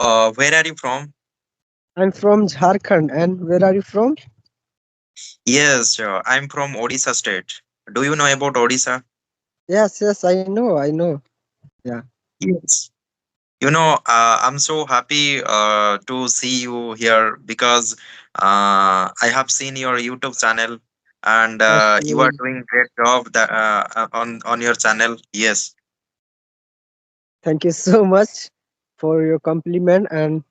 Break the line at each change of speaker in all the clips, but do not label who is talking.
Where are you from?
I'm from Jharkhand. And where are you from?
Yes, I'm from Odisha state. Do you know about Odisha?
Yes, yes, I know, I know. Yeah.
Yes. I'm so happy to see you here because I have seen your YouTube channel and you are
Okay.
doing great job on your channel. Yes,
Thank you so much for your compliment and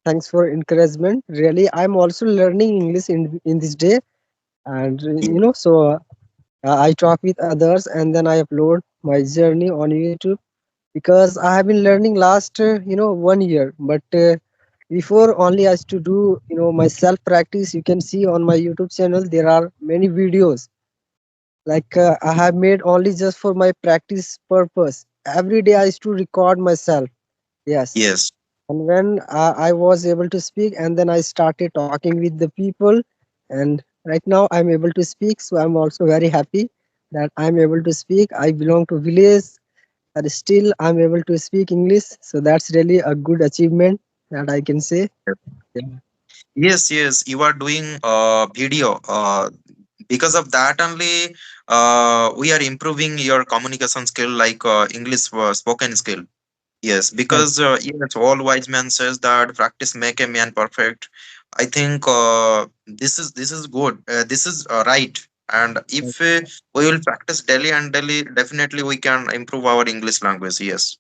thanks for encouragement. Really, I'm also learning English in this day, and
yes,
I talk with others and then I upload my journey on YouTube because I have been learning last 1 year. But before only I used to do my self practice. You can see on my YouTube channel there are many videos like I have made only just for my practice purpose. Every day I used to record myself. Yes.
yes,
And when I was able to speak, and then I started talking with the people, and right now I'm able to speak. So I'm also very happy that I'm able to speak. I belong to village, and still I'm able to speak English. So that's really a good achievement that I can say. Yeah.
yes, yes. You are doing video. Because of that only, we are improving your communication skill, like English spoken skill. Yes,
Right.
because yes, all wise man says that practice make a man perfect. I think this is good. This is right. And
Right.
if we will practice daily and daily, definitely we can improve our English language. Yes.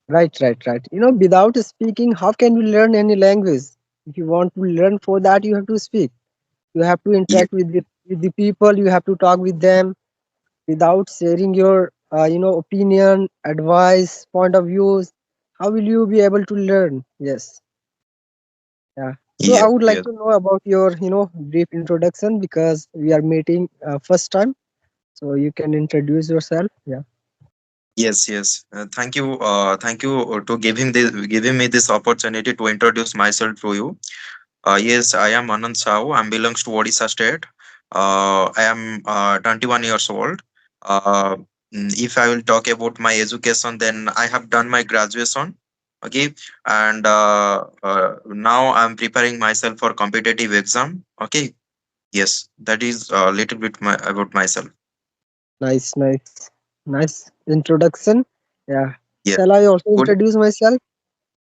Right. Right. Right. Without speaking, how can we learn any language? If you want to learn, for that you have to speak. You have to
Yes.
interact with the people. You have to talk with them. Without sharing your opinion, advice, point of views, how will you be able to learn? Yes. Yeah. So I
Yes.
would like
Yes.
to know about your brief introduction because we are meeting first time, so you can introduce yourself. Yeah.
Yes. Yes. Thank you. Thank you to giving me this opportunity to introduce myself to you. Yes, I am Anand Sahu. I belongs to Odisha state. I am 21 years old. Uh, if I will talk about my education, then I have done my graduation. Okay, and now I'm preparing myself for competitive exam. Okay, yes, that is a little bit about myself.
Nice, nice, nice introduction. Yeah.
Yes,
Shall I also
good.
introduce myself?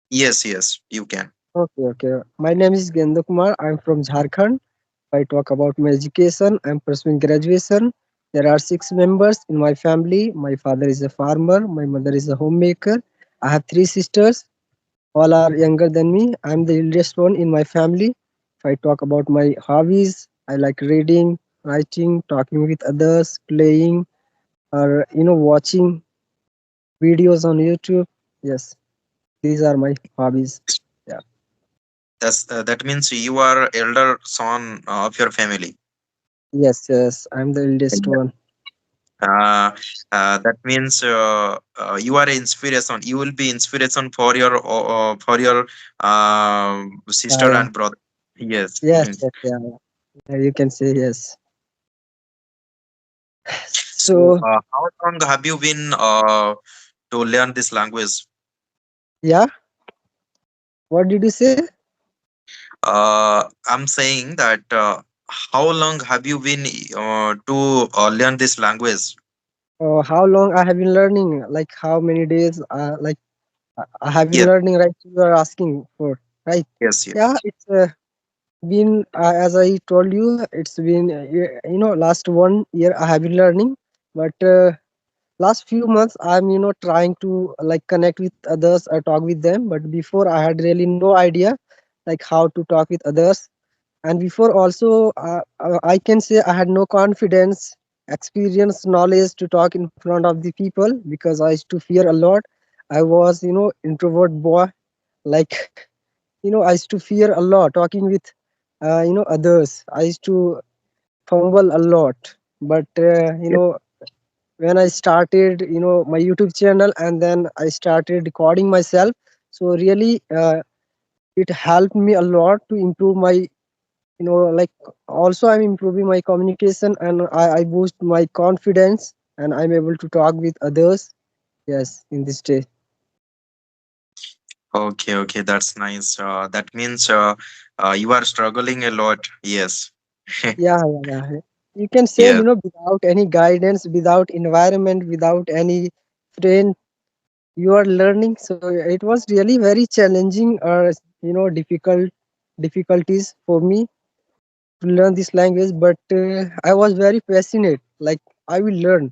Yes, yes, you can.
Okay, okay. My name is Gendu Kumar. I'm from Jharkhand. I talk about my education. I'm pursuing graduation. There are 6 members in my family. My father is a farmer. My mother is a homemaker. I have 3 sisters. All are younger than me. I'm the eldest one in my family. If I talk about my hobbies, I like reading, writing, talking with others, playing, or watching videos on YouTube. Yes, these are my hobbies. Yeah.
That means you are elder son of your family.
Yes, yes. I'm the eldest one.
uh, that means you are inspiration, you will be inspiration for your
Yeah,
sister
yeah.
and brother. Yes.
Yes, yes, yeah, yeah. Yeah, you can say yes.
So
So,
how long have you been to learn this language?
yeah, what did you say?
I'm saying that how long have you been to learn this language?
How long I have been learning? Like how many days? Like I have been
Yes,
learning, right? You are asking for, right?
yes, yes,
Yeah, it's been as I told you, it's been last 1 year I have been learning, but last few months I'm trying to like connect with others or talk with them. But before I had really no idea like how to talk with others, and before also I can say I had no confidence, experience, knowledge to talk in front of the people because I used to fear a lot. I was introvert boy, like I used to fear a lot talking with others. I used to fumble a lot. But
yes,
when I started my YouTube channel, and then I started recording myself, so really it helped me a lot to improve my like also I'm improving my communication, and I boost my confidence, and I'm able to talk with others. Yes, in this day.
Okay, okay, that's nice. That means you are struggling a lot. Yes.
Yeah, yeah, yeah. You can say,
Yes.
without any guidance, without environment, without any friend, you are learning. So it was really very challenging or difficulties for me to learn this language. But I was very passionate. Like I will learn.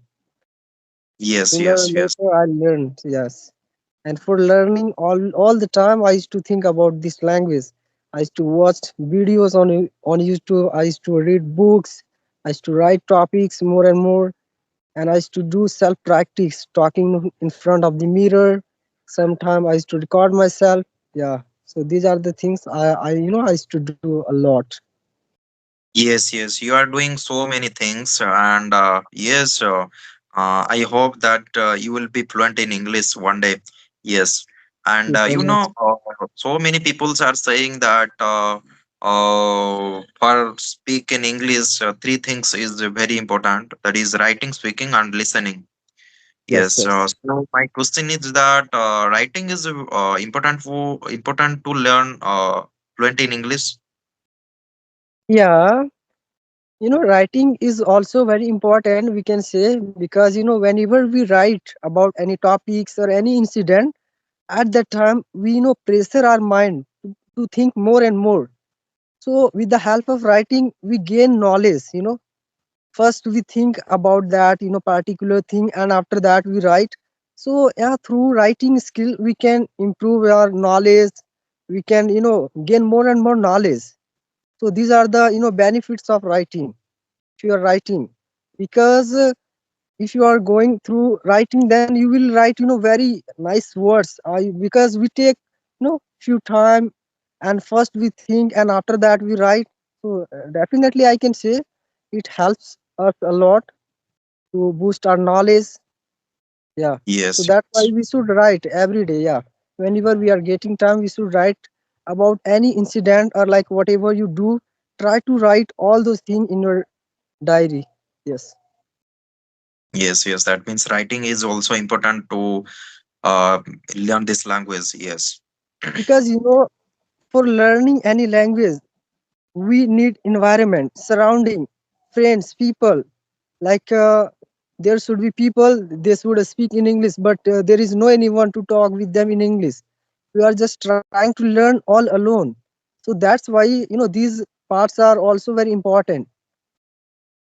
Yes,
Sooner or
yes, yes.
later, I learn. Yes. And for learning all the time, I used to think about this language. I used to watch videos on YouTube. I used to read books. I used to write topics more and more, and I used to do self practice, talking in front of the mirror. Sometimes I used to record myself. Yeah. So these are the things I used to do a lot.
Yes, yes, you are doing so many things, and yes, I hope that you will be fluent in English one day. Yes,
Thank
and
you so much.
so many people are saying that for speak in English, three things is very important. That is writing, speaking, and listening.
Yes,
Yes.
yes.
So my question is that writing is important to learn fluent in English.
Yeah. Writing is also very important, we can say, because whenever we write about any topics or any incident, at that time we pressure our mind to think more and more. So with the help of writing we gain knowledge. First we think about that particular thing, and after that we write. So yeah, through writing skill we can improve our knowledge. We can gain more and more knowledge. So these are the benefits of writing. If you are writing, because if you are going through writing, then you will write very nice words. Because we take few time, and first we think and after that we write. So definitely I can say it helps us a lot to boost our knowledge. Yeah. So
Yes.
that's why we should write every day. Yeah. Whenever we are getting time, we should write about any incident, or like whatever you do, try to write all those things in your diary. Yes.
Yes, yes. That means writing is also important to uh, learn this language. Yes.
Because for learning any language we need environment, surrounding, friends, people. Like there should be people, they should speak in English, but there is no anyone to talk with them in English. We are just trying to learn all alone. So that's why these parts are also very important.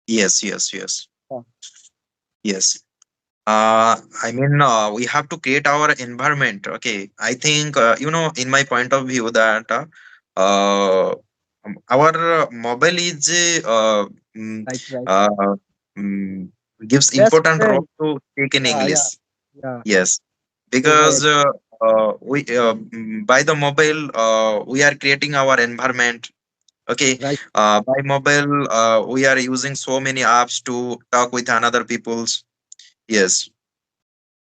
Yes, yes, yes,
Yeah.
yes. I mean, we have to create our environment. Okay. I think, in my point of view, that uh, our mobile is mm,
Right, right.
uh, mm, gives
Best
important role
friend.
to speak in
Yeah, yeah,
English.
yeah.
Yes,
You're right.
because by the mobile we are creating our environment. Okay,
Right.
by mobile we are using so many apps to talk with another people's. Yes,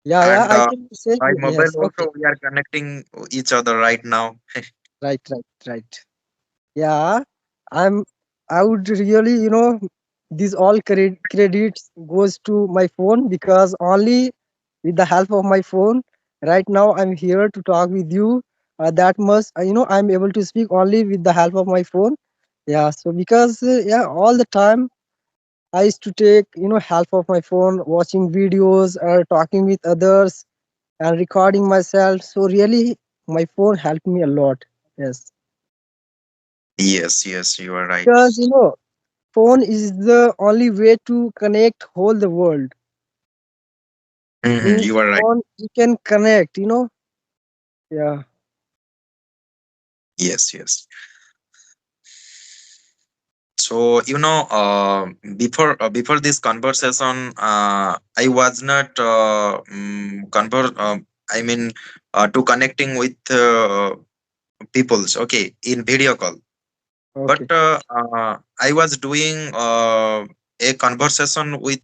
Yeah, yeah,
and
I can say
by mobile
yes. Okay.
also we are connecting each other right now.
Right, right, right. Yeah, I'm. I would really, these all credits goes to my phone, because only with the help of my phone, right now I'm here to talk with you. That much, I'm able to speak only with the help of my phone. Yeah. So because yeah, all the time I used to take help of my phone, watching videos or talking with others and recording myself. So really, my phone helped me a lot. Yes.
Yes, yes, you are right.
Because phone is the only way to connect whole the world.
Mhm,
In
you are right.
phone you can connect. Yeah.
Yes, yes. So before this conversation, I was not I mean, to connecting with peoples. Okay, in video call, but
Okay.
I was doing a conversation with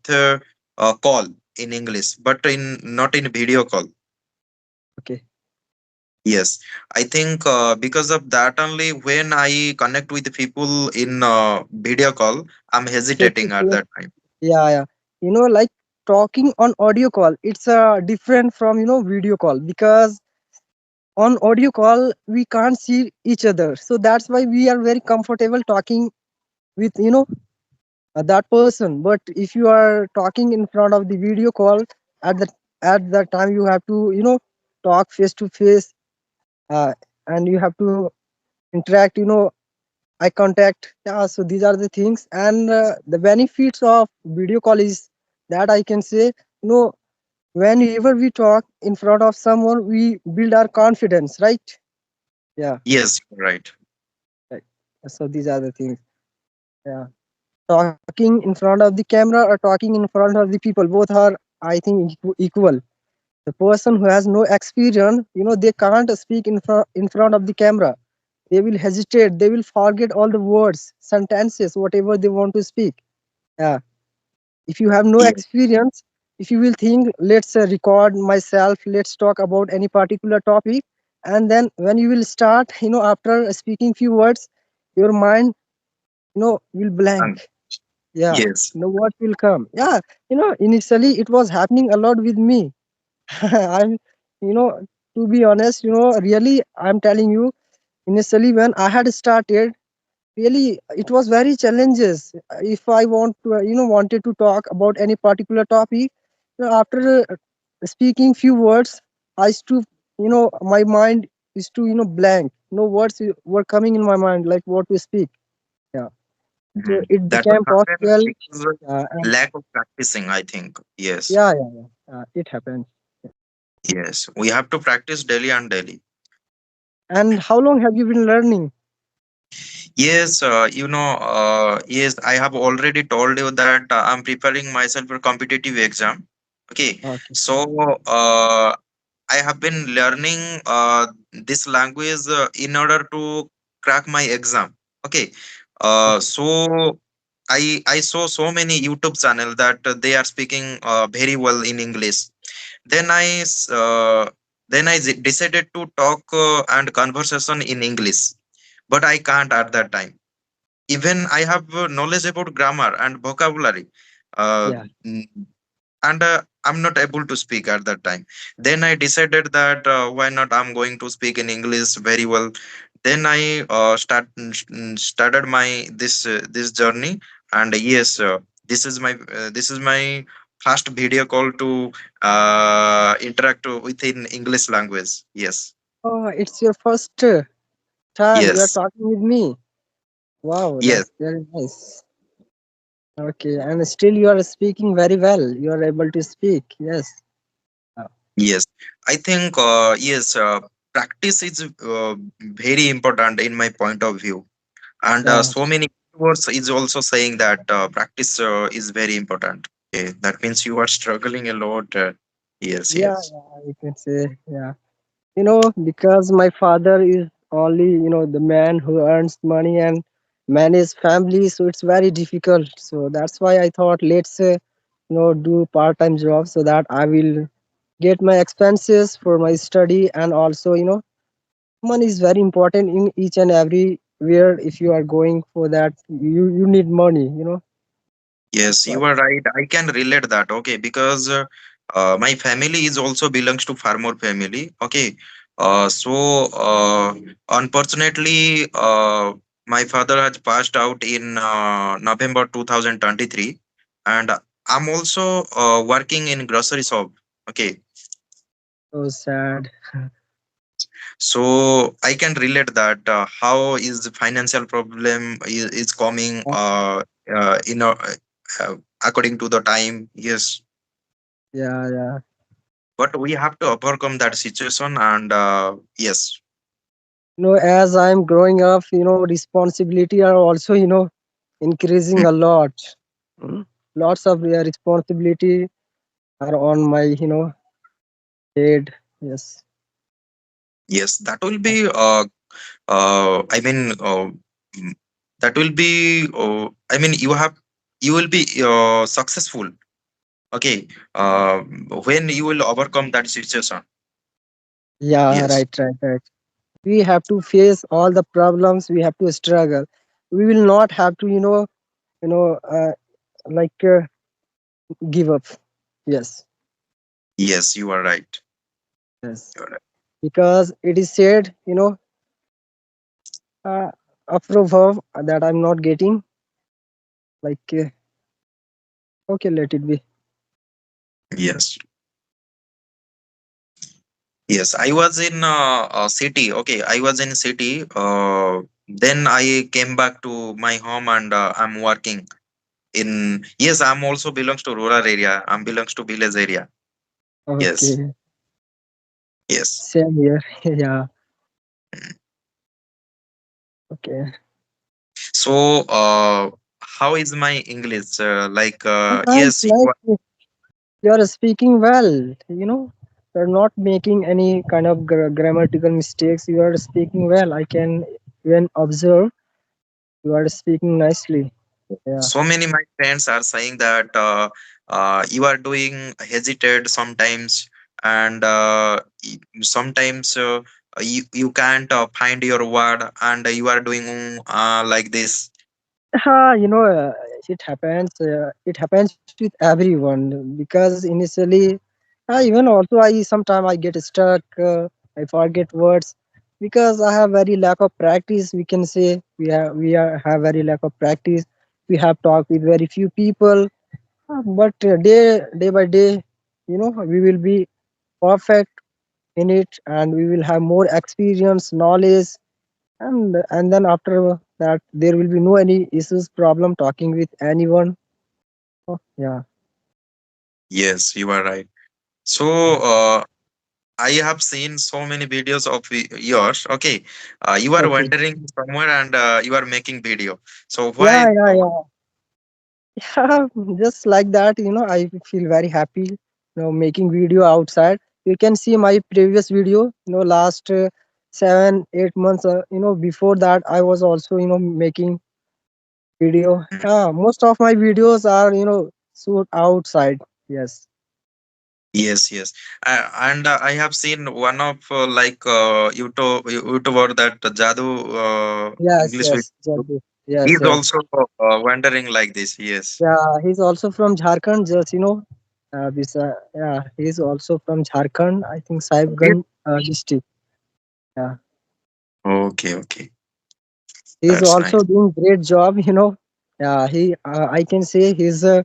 call in English, but in not in video call.
Okay.
Yes, I think because of that only when I connect with people in video call, I'm
Face to
hesitating at
face.
that time.
Yeah, yeah. Like talking on audio call, it's different from video call, because on audio call we can't see each other, so that's why we are very comfortable talking with that person. But if you are talking in front of the video call, at the at that time you have to talk face to face, uh, and you have to interact, eye contact. Yeah, so these are the things, and the benefits of video call is that I can say, whenever we talk in front of someone, we build our confidence, right? Yeah,
Yes, you're right.
right. So these are the things. Yeah, talking in front of the camera or talking in front of the people, both are, I think, equal. The person who has no experience, they can't speak in front of the camera. They will hesitate, they will forget all the words, sentences, whatever they want to speak. Yeah, if you have no
Yeah.
experience, if you will think, let's record myself, let's talk about any particular topic, and then when you will start, after speaking few words, your mind, will
And
blank. Yeah,
yes.
what will come. Yeah, initially it was happening a lot with me. I'm, you know to be honest, really, I'm telling you, initially when I had started, really it was very challenges. If I want to wanted to talk about any particular topic, after speaking few words, I used to, my mind is to, blank. No words were coming in my mind, like what to speak. Yeah, so
Mhm.
it
That will
became
happen
possible.
because of
And
lack of practicing, I think. Yes.
yeah, yeah, yeah, it happened.
Yes. We have to practice daily and daily.
And how long have you been learning?
Yes, yes, I have already told you that I'm preparing myself for competitive exam. Okay.
Okay.
So, I have been learning this language in order to crack my exam. Okay.
Okay.
So I saw so many YouTube channel that they are speaking very well in English. Then I decided to talk and conversation in English, but I can't at that time. Even I have knowledge about grammar and vocabulary, uh,
Yeah.
mm, and I'm not able to speak at that time. Then I decided that why not, I'm going to speak in English very well. Then I started my this journey. And yes, this is my first video call to interact within English language. Yes.
Oh, it's your first time you are
Yes.
talking with me. Wow,
Yes.
that's very nice. Okay, and still you are speaking very well. You are able to speak. Yes. Uh,
Yes, I think practice is very important in my point of view, and
Yeah.
so many words is also saying that practice is very important. Okay, that means you are struggling a lot. Yes,
Yeah,
yes,
yeah, you can say, yeah. Because my father is only, the man who earns money and manage family, so it's very difficult. So that's why I thought, let's do part-time job so that I will get my expenses for my study, and also, money is very important in each and everywhere. If you are going for that, you need money. That's
yes.
why.
You are right. I can relate that. Okay, because my family is also belongs to farmer family. Okay, so unfortunately, my father has passed out in November 2023, and I'm also working in grocery shop. Okay,
So sad.
so I can relate that how is the financial problem is coming according to the time. Yes,
Yeah, yeah.
but we have to overcome that situation. And yes.
As I'm growing up, responsibility are also, increasing a lot. Mm. Lots of responsibility are on my, head. Yes.
Yes, that will be I mean mm, that will be I mean you will be successful. Okay, when you will overcome that situation.
Yeah,
Yes.
right, right, right. We have to face all the problems. We have to struggle. We will not have to, you know, uh, like give up. Yes.
Yes, you are right.
Yes.
You are right.
because it is said, uh, a proverb that I'm not getting. Like, okay, let it be.
Yes. Yes, I was in city. Okay, I was in city. Then I came back to my home and I'm working in. Yes, I'm also belongs to rural area. I'm belongs to village area. Yes,
Okay,
yes.
same here. Yeah. Okay.
So, how is my English?
Nice,
Yes, you are.
nice. You're speaking well. You're not making any kind of grammatical mistakes. You are speaking well. I can even observe you are speaking nicely. Yeah.
So many my friends are saying that you are doing hesitate sometimes, and sometimes you can't find your word, and you are doing like this.
uh, you know uh, it happens with everyone because initially, even also I sometimes I get stuck. I forget words because I have very lack of practice. We can say have very lack of practice. We have talked with very few people. But day by day, we will be perfect in it, and we will have more experience, knowledge, and then after that, there will be no any issues, problem talking with anyone. Oh, yeah.
Yes, you are right. So I have seen so many videos of yours. Okay, you are
Okay.
wandering somewhere and you are making video. So
Yeah,
why?
yeah, yeah. Yeah, just like that, I feel very happy, making video outside. You can see my previous video, last 7 8 months, before that I was also, making video. Yeah, most of my videos are, shoot outside. Yes.
Yes, yes, and I have seen one of YouTuber that Jadu
Yes,
English
yes,
video.
Jadu.
He
Yes,
is
yes.
also wondering like this. Yes.
Yeah, he's also from Jharkhand. Just yeah, he's also from Jharkhand. I think
Yes.
Sahibganj district. Yeah,
Okay, okay,
he's
that's nice.
also doing great job. Yeah, I can say he's a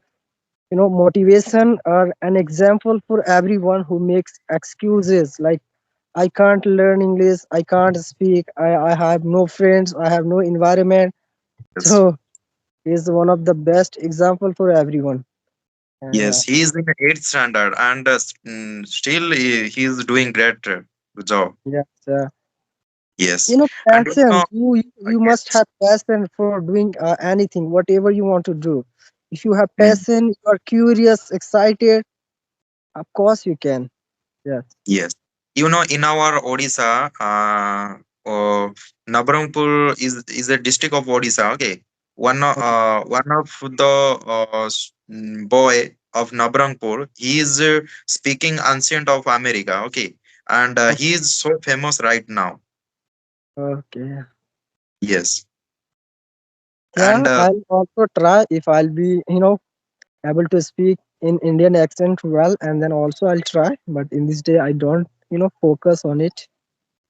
motivation or an example for everyone who makes excuses like I can't learn English, I can't speak, I have no friends, I have no environment.
Yes,
So he's one of the best example for everyone.
yes,
Yeah,
he is in the eighth standard, and still he is doing great job.
yes.
Yes, and
Passion. You must
yes,
have passion for doing anything, whatever you want to do. If you have
mm,
passion, you are curious, excited. Of course, you can. Yes.
yes. In our Odisha, Nabarangpur is a district of Odisha. Okay,
Okay.
one of the boy of Nabarangpur, he is speaking ancient of America. Okay, and he
Okay.
is so famous right now.
Okay.
Yes, and
Yeah, I'll also try if I'll be, able to speak in Indian accent well, and then also I'll try. But in this day, I don't, focus on it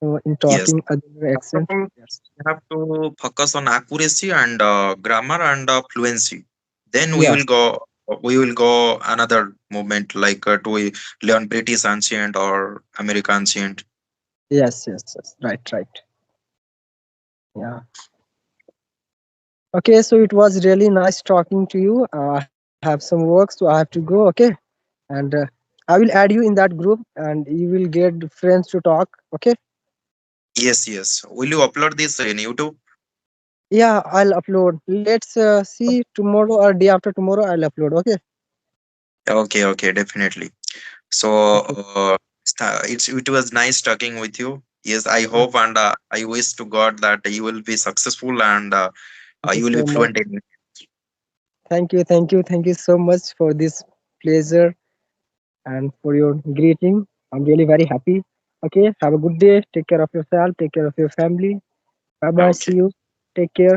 in
yes.
talking other
First of
accent.
all,
Yes.
we have to focus on accuracy and grammar and fluency. Then we
Yes.
will go. We will go another moment like to learn British ancient or American ancient.
Yes. Yes. Yes. Right. Right. Yeah. Okay, so it was really nice talking to you. I have some work, so I have to go. Okay, and I will add you in that group, and you will get friends to talk. Okay.
Yes, yes. Will you upload this in YouTube?
Yeah, I'll upload. Let's see tomorrow or day after tomorrow. I'll upload. Okay.
Okay, okay, definitely. So
Okay.
it was nice talking with you. Yes, I
Yeah.
hope and I wish to God that you will be successful and
Thank you
you will be
so much.
fluent in.
Thank you. Thank you. Thank you so much for this pleasure and for your greeting. I'm really very happy. Okay. Have a good day. Take care of yourself. Take care of your family. Bye bye. See
Okay.
you. Take care.